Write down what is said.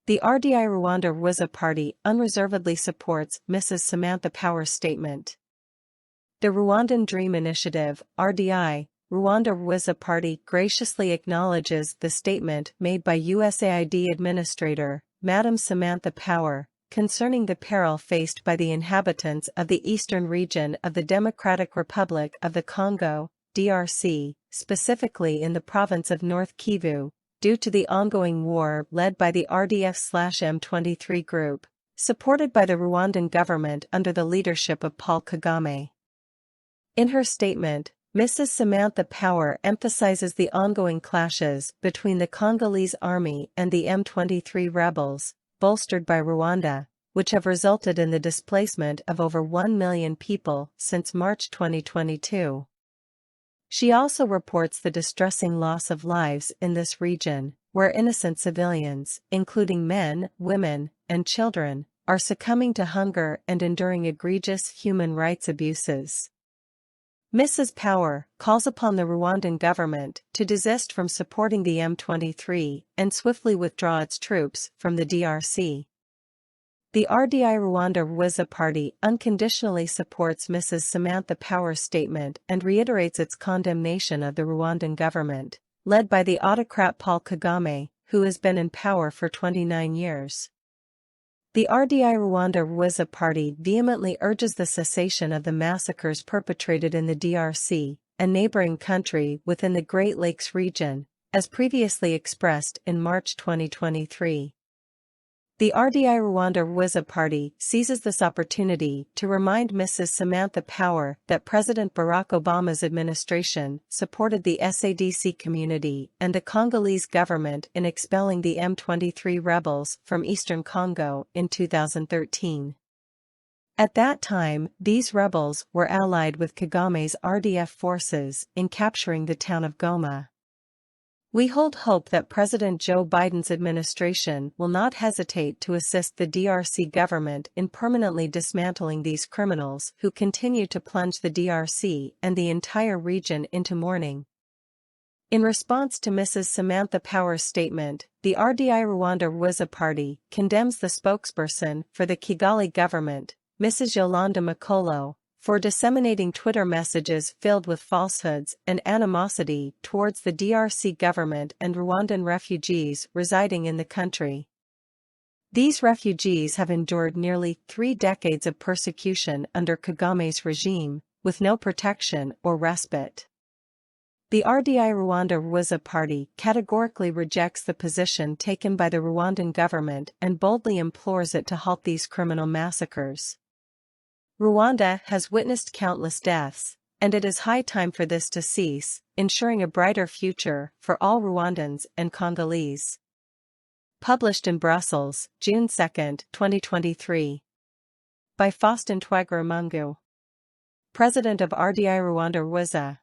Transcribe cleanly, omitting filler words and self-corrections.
The RDI Rwanda Rwiza Party unreservedly supports Mrs Samantha Power's statement. The Rwandan Dream Initiative, RDI, Rwanda Rwiza Party graciously acknowledges the statement made by USAID Administrator, Madam Samantha Power, concerning the peril faced by the inhabitants of the eastern region of the Democratic Republic of the Congo, DRC, specifically in the province of North Kivu, due to the ongoing war led by the RDF/M23 group, supported by the Rwandan government under the leadership of Paul Kagame. In her statement, Mrs Samantha Power emphasizes the ongoing clashes between the Congolese army and the M23 rebels, bolstered by Rwanda, which have resulted in the displacement of over 1 million people since March 2022. She also reports the distressing loss of lives in this region, where innocent civilians, including men, women, and children, are succumbing to hunger and enduring egregious human rights abuses. Mrs. Power calls upon the Rwandan government to desist from supporting the M23 and swiftly withdraw its troops from the DRC. The RDI Rwanda Rwiza Party unconditionally supports Mrs. Samantha Power's statement and reiterates its condemnation of the Rwandan government, led by the autocrat Paul Kagame, who has been in power for 29 years. The RDI Rwanda Rwiza Party vehemently urges the cessation of the massacres perpetrated in the DRC, a neighboring country within the Great Lakes region, as previously expressed in March 2023. The RDI Rwanda Rwiza Party seizes this opportunity to remind Mrs. Samantha Power that President Barack Obama's administration supported the SADC community and the Congolese government in expelling the M23 rebels from eastern Congo in 2013. At that time, these rebels were allied with Kagame's RDF forces in capturing the town of Goma. We hold hope that President Joe Biden's administration will not hesitate to assist the DRC government in permanently dismantling these criminals who continue to plunge the DRC and the entire region into mourning. In response to Mrs. Samantha Power's statement, the RDI Rwanda Rwiza Party condemns the spokesperson for the Kigali government, Mrs. Yolanda Makolo, for disseminating Twitter messages filled with falsehoods and animosity towards the DRC government and Rwandan refugees residing in the country. These refugees have endured nearly 3 decades of persecution under Kagame's regime, with no protection or respite. The RDI Rwanda Rwiza Party categorically rejects the position taken by the Rwandan government and boldly implores it to halt these criminal massacres. Rwanda has witnessed countless deaths, and it is high time for this to cease, ensuring a brighter future for all Rwandans and Congolese. Published in Brussels, June 2, 2023. By Faustin Twagiramungu, President of RDI Rwanda Rwiza.